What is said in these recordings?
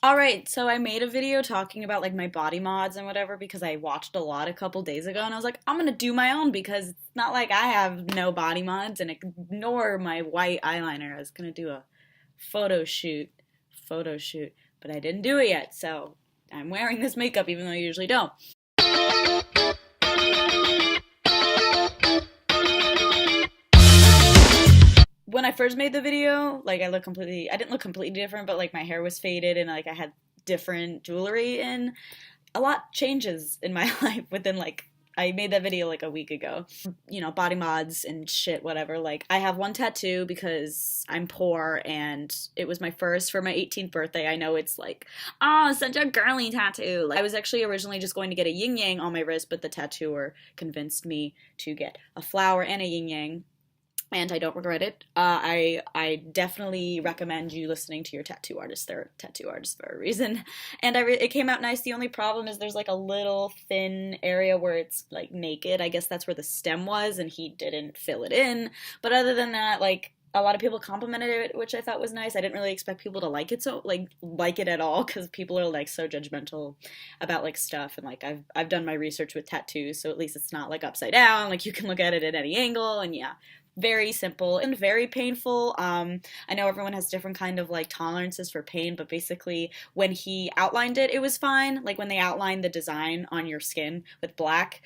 All right, so I made a video talking about like my body mods and whatever because I watched a lot a couple days ago and I was like, I'm gonna do my own because it's not like I have no body mods and ignore my white eyeliner. I was gonna do a photo shoot, photo shoot, but I didn't do it yet, so I'm wearing this makeup even though I usually don't. When I first made the video, like I didn't look completely different, but like my hair was faded and like I had different jewelry in. A lot changes in my life within like I made that video like a week ago. You know, body mods and shit, whatever. Like, I have one tattoo because I'm poor and it was my first for my 18th birthday. I know it's like, oh, such a girly tattoo. Like, I was actually originally just going to get a yin yang on my wrist, but the tattooer convinced me to get a flower and a yin yang, and I don't regret it. I definitely recommend you listening to your tattoo artist. They're tattoo artists for a reason, and it came out nice. The only problem is there's like a little thin area where it's like naked. I guess that's where the stem was, and he didn't fill it in. But other than that, like a lot of people complimented it, which I thought was nice. I didn't really expect people to like it so like it at all because people are like so judgmental about like stuff and like I've done my research with tattoos, so at least it's not like upside down. Like you can look at it at any angle, and yeah, very simple and very painful. I know everyone has different kind of like tolerances for pain, but basically when he outlined it, it was fine. Like when they outlined the design on your skin with black,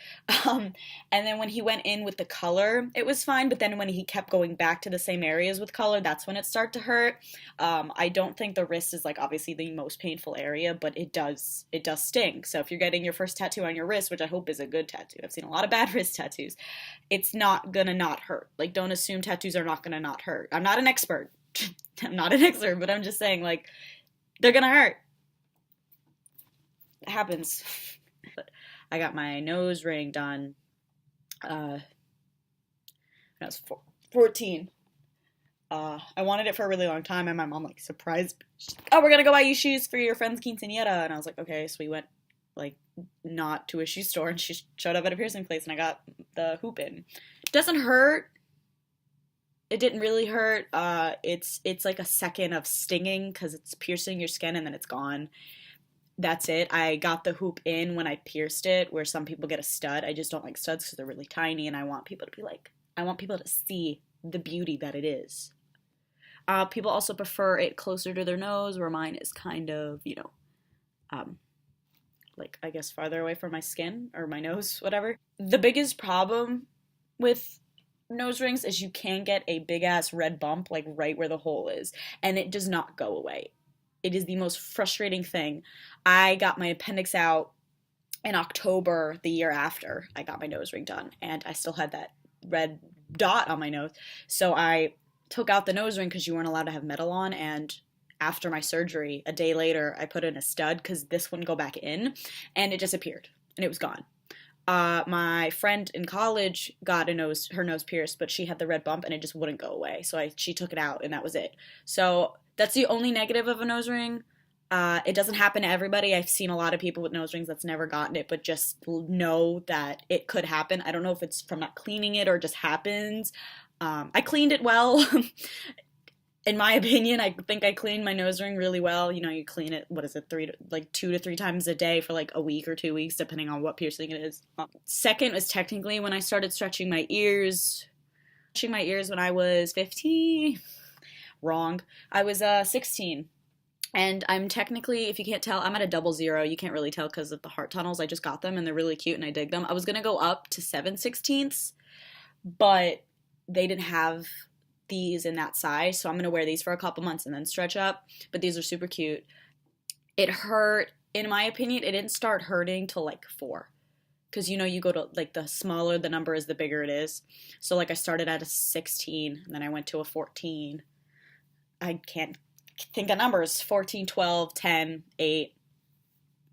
um, and then when he went in with the color, it was fine. But then when he kept going back to the same areas with color, that's when it started to hurt. I don't think the wrist is like obviously the most painful area, but it does sting. So if you're getting your first tattoo on your wrist, which I hope is a good tattoo, I've seen a lot of bad wrist tattoos, it's not gonna not hurt. Like, don't assume tattoos are not gonna not hurt. I'm not an expert. I'm not an expert, but I'm just saying, like, they're gonna hurt. It happens. But I got my nose ring done when I was 14. I wanted it for a really long time, and my mom, like, surprised me. She's like, oh, we're gonna go buy you shoes for your friend's quinceanera. And I was like, okay. So we went, like, not to a shoe store, and she showed up at a piercing place, and I got the hoop in. It doesn't hurt. It didn't really hurt. It's like a second of stinging because it's piercing your skin and then it's gone. That's it. I got the hoop in when I pierced it, where some people get a stud. I just don't like studs because they're really tiny, and I want people to be like, I want people to see the beauty that it is. People also prefer it closer to their nose, where mine is kind of, um, like I guess farther away from my skin or my nose, whatever. The biggest problem with nose rings is you can get a big ass red bump like right where the hole is, and it does not go away. It is the most frustrating thing. I got my appendix out in October the year after I got my nose ring done, and I still had that red dot on my nose. So I took out the nose ring because you weren't allowed to have metal on, and after my surgery, a day later, I put in a stud because this wouldn't go back in, and it disappeared, and it was gone. My friend in college got her nose pierced, but she had the red bump and it just wouldn't go away. So she took it out and that was it. So that's the only negative of a nose ring. It doesn't happen to everybody. I've seen a lot of people with nose rings that's never gotten it, but just know that it could happen. I don't know if it's from not cleaning it or just happens. I cleaned it well. In my opinion, I think I cleaned my nose ring really well. You know, you clean it, what is it, 2 to 3 times a day for like a week or 2 weeks, depending on what piercing it is. Second was technically when I started stretching my ears. Stretching my ears when I was 15. Wrong. I was 16. And I'm technically, if you can't tell, I'm at a 00. You can't really tell because of the heart tunnels. I just got them and they're really cute and I dig them. I was going to go up to 7/16, but they didn't have these in that size, so I'm gonna wear these for a couple months and then stretch up. But these are super cute. It hurt, in my opinion, it didn't start hurting till like 4, because you go to like the smaller the number is, the bigger it is. So like I started at a 16 and then I went to a 14. I can't think of numbers. 14, 12, 10, 8,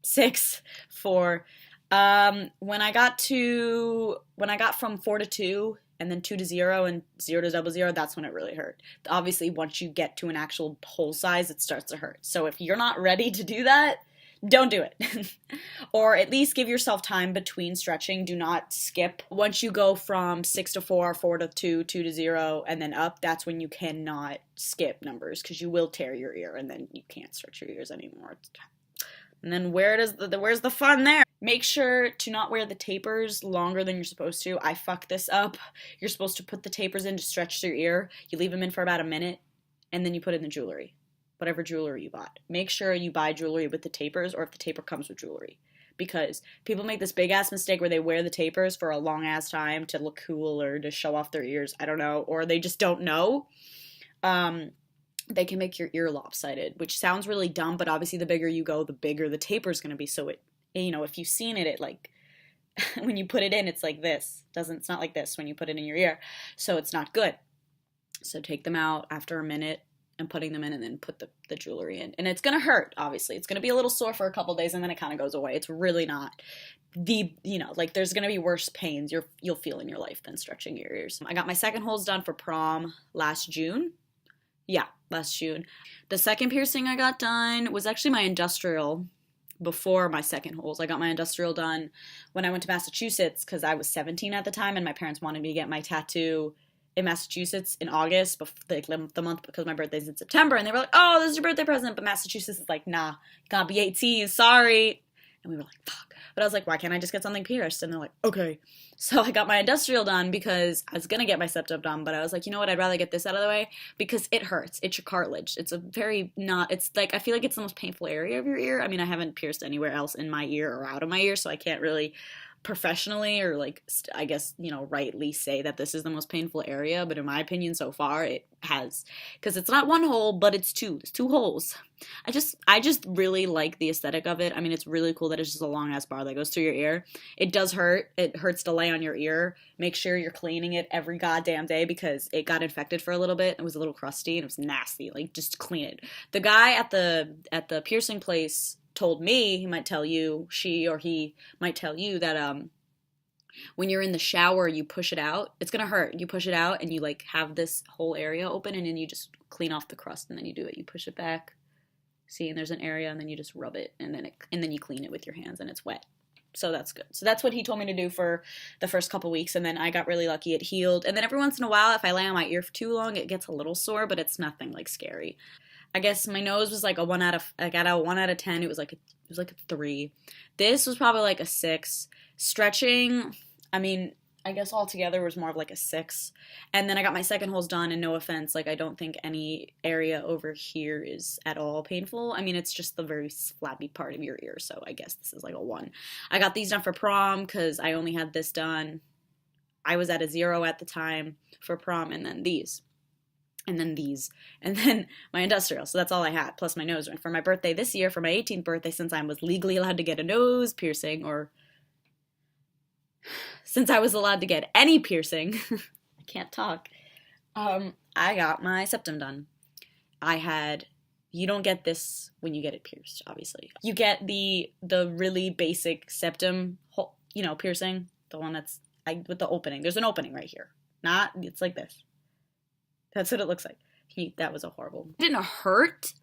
6, 4. When I got from 4 to 2 and then 2 to 0 and 0 to 00, that's when it really hurt. Obviously, once you get to an actual hole size, it starts to hurt. So if you're not ready to do that, don't do it. Or at least give yourself time between stretching. Do not skip. Once you go from 6 to 4, 4 to 2, 2 to 0, and then up, that's when you cannot skip numbers because you will tear your ear and then you can't stretch your ears anymore. And then where's the fun there? Make sure to not wear the tapers longer than you're supposed to. I fucked this up. You're supposed to put the tapers in to stretch your ear. You leave them in for about a minute, and then you put in the jewelry. Whatever jewelry you bought. Make sure you buy jewelry with the tapers, or if the taper comes with jewelry. Because people make this big-ass mistake where they wear the tapers for a long-ass time to look cool or to show off their ears. I don't know. Or they just don't know. They can make your ear lopsided, which sounds really dumb, but obviously the bigger you go, the bigger the taper is going to be. So it, you know, if you've seen it, it like, when you put it in, it's like this. It's not like this when you put it in your ear. So it's not good. So take them out after a minute and putting them in, and then put the jewelry in. And it's going to hurt, obviously. It's going to be a little sore for a couple days, and then it kind of goes away. It's really not like there's going to be worse pains you'll feel in your life than stretching your ears. I got my second holes done for prom last June. Yeah, last June. The second piercing I got done was actually my industrial before my second holes. I got my industrial done when I went to Massachusetts because I was 17 at the time, and my parents wanted me to get my tattoo in Massachusetts in August, like the month, because my birthday's in September, and they were like, oh, this is your birthday present, but Massachusetts is like, nah, you gotta be 18, sorry. And we were like, fuck. But I was like, why can't I just get something pierced? And they're like, okay. So I got my industrial done because I was going to get my septum done, but I was like, you know what, I'd rather get this out of the way because it hurts. It's your cartilage. It's it's like, I feel like it's the most painful area of your ear. I mean, I haven't pierced anywhere else in my ear or out of my ear, so I can't really professionally or like I guess rightly say that this is the most painful area, but in my opinion so far it has, because it's not one hole but it's two holes. I just really like the aesthetic of it. I mean, it's really cool that it's just a long ass bar that goes through your ear. It does hurt. It hurts to lay on your ear. Make sure you're cleaning it every goddamn day because it got infected for a little bit. It was a little crusty and it was nasty. Like, just clean it. The guy at the piercing place told me, he might tell you, he might tell you that when you're in the shower, you push it out. It's gonna hurt. You push it out and you like have this whole area open, and then you just clean off the crust, and then you do it. You push it back. See, and there's an area, and then you just rub it, and then you clean it with your hands, and it's wet. So that's good. So that's what he told me to do for the first couple weeks, and then I got really lucky. It healed, and then every once in a while, if I lay on my ear for too long, it gets a little sore, but it's nothing like scary. I guess my nose was like a 1 out of, I got a 1 out of 10. It was like a 3. This was probably like a 6. Stretching, I mean, I guess altogether was more of like a 6. And then I got my second holes done, and no offense, like I don't think any area over here is at all painful. I mean, it's just the very flabby part of your ear, so I guess this is like a 1. I got these done for prom because I only had this done. I was at a 0 at the time for prom, and then these. And then these, and then my industrial. So that's all I had, plus my nose ring. For my birthday this year, for my 18th birthday, since I was legally allowed to get a nose piercing, or since I was allowed to get any piercing, I can't talk, I got my septum done. You don't get this when you get it pierced, obviously. You get the really basic septum, piercing, the one that's with the opening. There's an opening right here. It's like this. That's what it looks like. That was a horrible. It didn't hurt.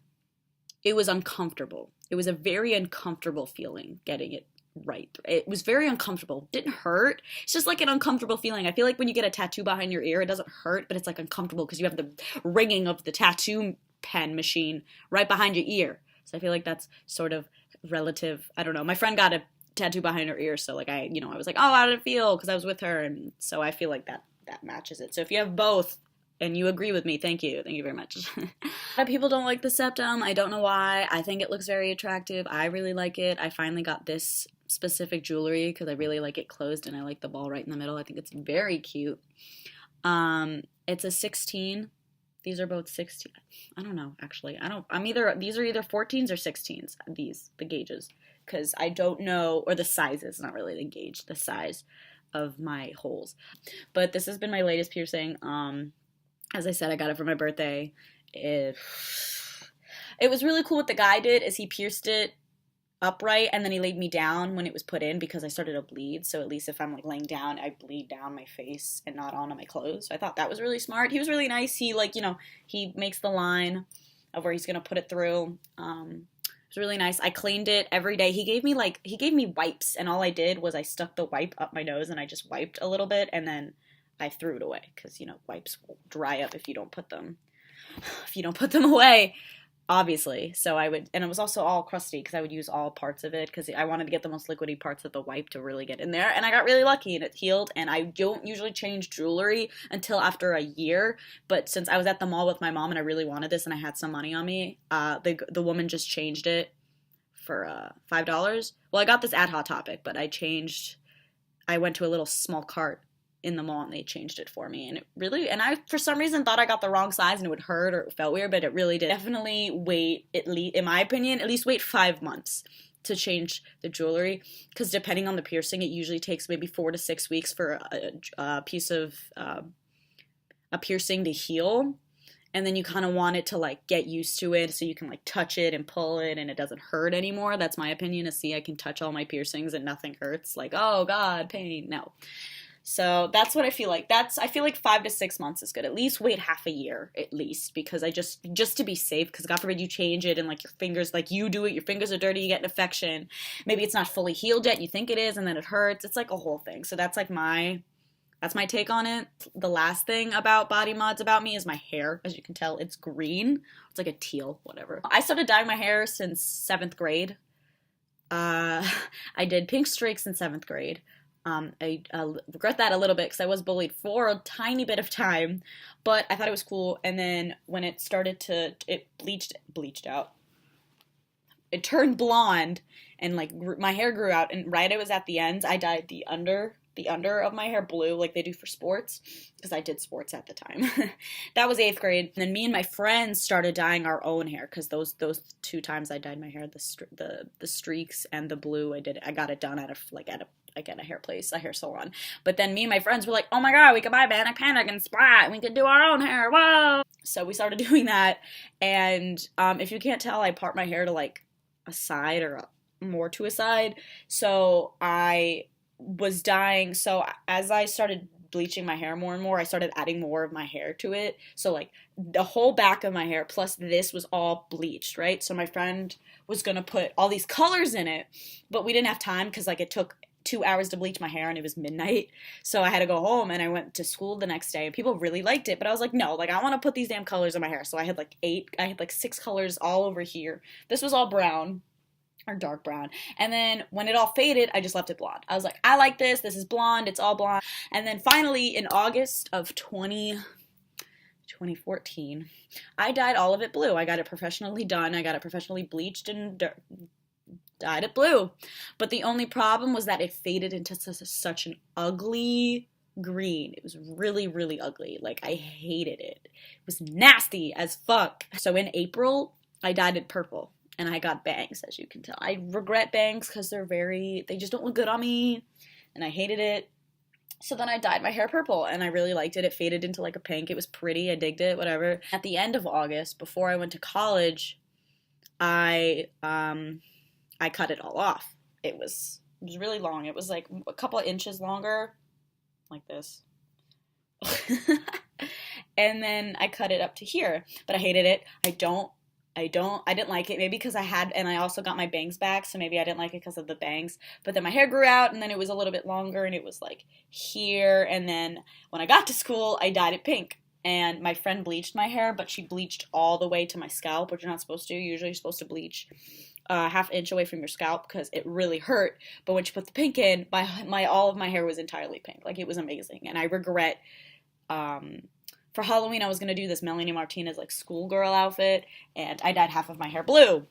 It was uncomfortable. It was a very uncomfortable feeling getting it right. It was very uncomfortable. It didn't hurt. It's just like an uncomfortable feeling. I feel like when you get a tattoo behind your ear, it doesn't hurt, but it's like uncomfortable because you have the ringing of the tattoo pen machine right behind your ear. So I feel like that's sort of relative. I don't know. My friend got a tattoo behind her ear, so like I was like, oh, how did it feel? Because I was with her, and so I feel like that matches it. So if you have both, and you agree with me, thank you very much. A lot of people don't like the septum. I don't know why. I think it looks very attractive. I really like it. I finally got this specific jewelry because I really like it closed, and I like the ball right in the middle. I think it's very cute. It's a 16. These are both 16. I don't know, actually. These are either 14s or 16s, the gauges, because I don't know, or the sizes, not really the gauge, the size of my holes. But this has been my latest piercing. As I said, I got it for my birthday. It was really cool. What the guy did is he pierced it upright, and then he laid me down when it was put in because I started to bleed. So at least if I'm like laying down, I bleed down my face and not onto my clothes. So I thought that was really smart. He was really nice. He he makes the line of where he's gonna put it through. It was It's really nice. I cleaned it every day. He gave me wipes, and all I did was I stuck the wipe up my nose and I just wiped a little bit, and then I threw it away because wipes will dry up if you don't put them away, obviously. So I would, and it was also all crusty because I would use all parts of it because I wanted to get the most liquidy parts of the wipe to really get in there. And I got really lucky and it healed. And I don't usually change jewelry until after a year. But since I was at the mall with my mom and I really wanted this and I had some money on me, the woman just changed it for $5. Well, I got this at Hot Topic, but I went to a little small cart in the mall and they changed it for me, and I for some reason thought I got the wrong size and it would hurt or it felt weird, but it really did. Definitely wait, at least in my opinion, at least wait 5 months to change the jewelry, because depending on the piercing it usually takes maybe 4 to 6 weeks for a piece of a piercing to heal, and then you kind of want it to like get used to it so you can like touch it and pull it and it doesn't hurt anymore. That's my opinion. To see, I can touch all my piercings and nothing hurts, like, oh god, pain. No. So that's what I feel like. I feel like 5 to 6 months is good. At least wait half a year, at least, because I just to be safe, because God forbid you change it and like your fingers, like you do it, your fingers are dirty, you get an infection. Maybe it's not fully healed yet, you think it is, and then it hurts. It's like a whole thing. So that's my take on it. The last thing about body mods about me is my hair. As you can tell, it's green. It's like a teal, whatever. I started dyeing my hair since 7th grade. I did pink streaks in 7th grade. I regret that a little bit because I was bullied for a tiny bit of time, but I thought it was cool. And then when it started it bleached out. It turned blonde, and like my hair grew out. And right, it was at the ends. I dyed the under of my hair blue, like they do for sports, because I did sports at the time. That was 8th grade. And then me and my friends started dyeing our own hair, because those 2 times I dyed my hair, the streaks and the blue, I got it done at a hair place, a hair salon. But then me and my friends were like, oh my god, we could buy Manic Panic and Splat, we could do our own hair, whoa! So we started doing that, and if you can't tell, I part my hair to like a side or more to a side. So I was dyeing, so as I started bleaching my hair more and more, I started adding more of my hair to it. So like the whole back of my hair plus this was all bleached, right? So my friend was gonna put all these colors in it, but we didn't have time because like it took 2 hours to bleach my hair and it was midnight. So I had to go home, and I went to school the next day, and people really liked it, but I was like, no, like I want to put these damn colors in my hair. So I had like 6 colors all over here. This was all brown or dark brown. And then when it all faded, I just left it blonde. I was like, I like this. This is blonde. It's all blonde. And then finally in August of 2014, I dyed all of it blue. I got it professionally done. I got it professionally bleached and dyed it blue. But the only problem was that it faded into such an ugly green. It was really, really ugly. Like, I hated it. It was nasty as fuck. So in April, I dyed it purple. And I got bangs, as you can tell. I regret bangs because they just don't look good on me. And I hated it. So then I dyed my hair purple, and I really liked it. It faded into like a pink. It was pretty. I digged it, whatever. At the end of August, before I went to college, I cut it all off. It was really long. It was like a couple of inches longer, like this. And then I cut it up to here, but I hated it. I didn't like it, maybe because and I also got my bangs back, so maybe I didn't like it because of the bangs. But then my hair grew out, and then it was a little bit longer, and it was like here. And then when I got to school, I dyed it pink. And my friend bleached my hair, but she bleached all the way to my scalp, which you're not supposed to. Usually you're supposed to bleach half inch away from your scalp because it really hurt. But when she put the pink in, all of my hair was entirely pink. Like, it was amazing. And I regret, for Halloween, I was going to do this Melanie Martinez, like, schoolgirl outfit, and I dyed half of my hair blue.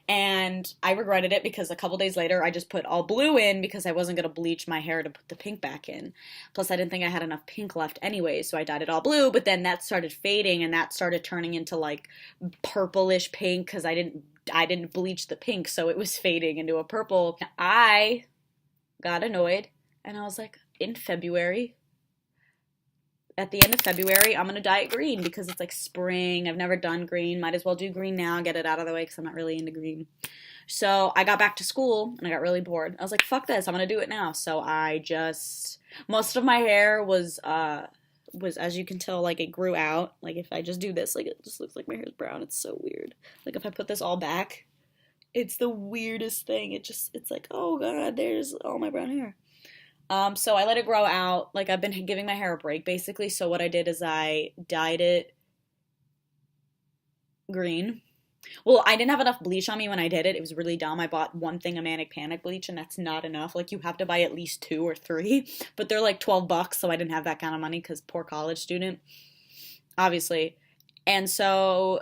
And I regretted it because a couple days later, I just put all blue in because I wasn't going to bleach my hair to put the pink back in. Plus, I didn't think I had enough pink left anyway, so I dyed it all blue, but then that started fading, and that started turning into, like, purplish pink because I didn't bleach the pink, so it was fading into a purple. I got annoyed, and I was like, at the end of February, I'm going to dye it green because it's like spring. I've never done green. Might as well do green now, get it out of the way because I'm not really into green. So I got back to school and I got really bored. I was like, fuck this, I'm going to do it now. So most of my hair was was, as you can tell, like it grew out. Like if I just do this, like it just looks like my hair's brown. It's so weird. Like if I put this all back, it's the weirdest thing. It's like, oh god, there's all my brown hair. So I let it grow out. Like I've been giving my hair a break basically. So what I did is I dyed it green. Well, I didn't have enough bleach on me when I did it. It was really dumb. I bought one thing of Manic Panic bleach, and that's not enough. Like, you have to buy at least two or three, but they're like $12, so I didn't have that kind of money because poor college student, obviously. And so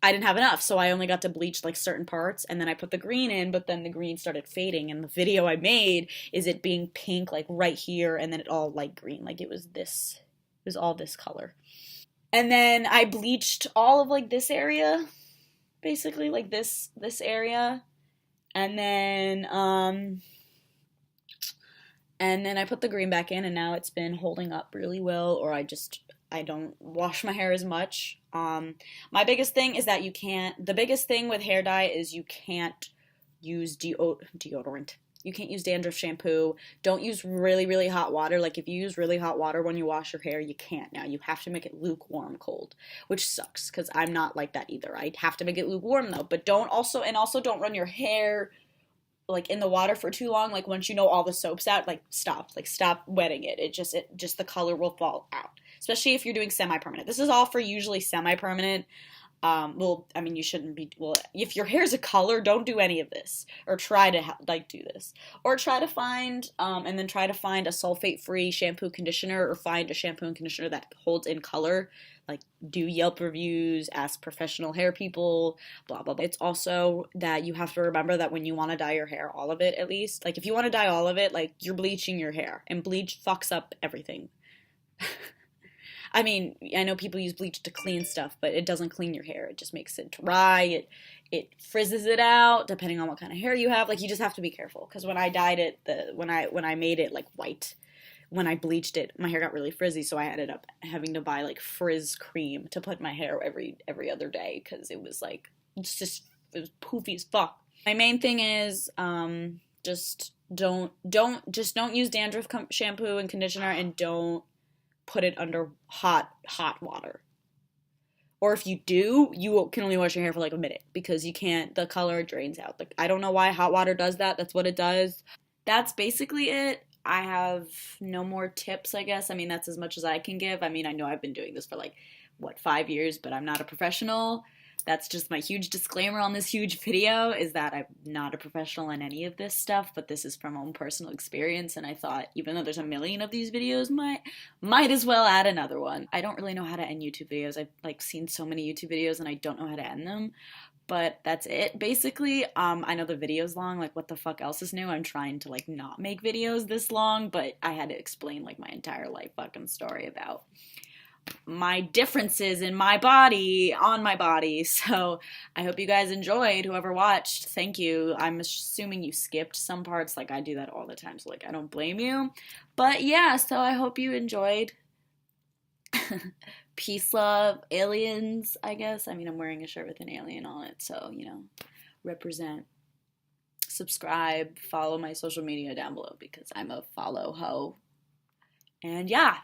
I didn't have enough, so I only got to bleach like certain parts, and then I put the green in, but then the green started fading, and the video I made is it being pink, like right here, and then it all light green. Like, it was all this color. And then I bleached all of like this area, basically like this area, and then I put the green back in, and now it's been holding up really well. Or I don't wash my hair as much. My biggest thing is that you can't. The biggest thing with hair dye is you can't use deodorant. You can't use dandruff shampoo. Don't use really, really hot water. Like if you use really hot water when you wash your hair, you can't now. You have to make it lukewarm cold, which sucks because I'm not like that either. I have to make it lukewarm though. But also don't run your hair like in the water for too long. Like once you know all the soap's out, like stop wetting it. It just the color will fall out. Especially if you're doing semi-permanent. This is all for usually semi-permanent. Well, I mean, you shouldn't be. Well, if your hair's a color, don't do any of this, or try to like do this, or try to find, and then try to find a sulfate-free shampoo conditioner, or find a shampoo and conditioner that holds in color. Like, do Yelp reviews, ask professional hair people, blah blah blah. It's also that you have to remember that when you want to dye your hair, all of it at least, like if you want to dye all of it, like you're bleaching your hair, and bleach fucks up everything. I mean, I know people use bleach to clean stuff, but it doesn't clean your hair. It just makes it dry. It frizzes it out depending on what kind of hair you have. Like you just have to be careful because when I dyed it, when I made it like white, when I bleached it, my hair got really frizzy, so I ended up having to buy like frizz cream to put in my hair every other day because it was like it was poofy as fuck. My main thing is just don't use dandruff shampoo and conditioner, and don't put it under hot water. Or if you do, you can only wash your hair for like a minute because you can't, the color drains out. Like I don't know why hot water does that. That's what it does. That's basically it. I have no more tips, I guess. I mean, that's as much as I can give. I mean, I know I've been doing this for like what, 5 years, but I'm not a professional. That's just my huge disclaimer on this huge video, is that I'm not a professional in any of this stuff, but this is from own personal experience, and I thought even though there's a million of these videos, might as well add another one. I don't really know how to end YouTube videos. I've like seen so many YouTube videos and I don't know how to end them. But that's it basically. I know the video's long, like what the fuck else is new? I'm trying to like not make videos this long, but I had to explain like my entire life fucking story about my differences in my body, on my body. So I hope you guys enjoyed, whoever watched. Thank you. I'm assuming you skipped some parts, like I do that all the time, so like I don't blame you. But yeah, so I hope you enjoyed. Peace, love, aliens, I guess. I mean, I'm wearing a shirt with an alien on it, so you know, represent. Subscribe, follow my social media down below because I'm a follow hoe. And yeah.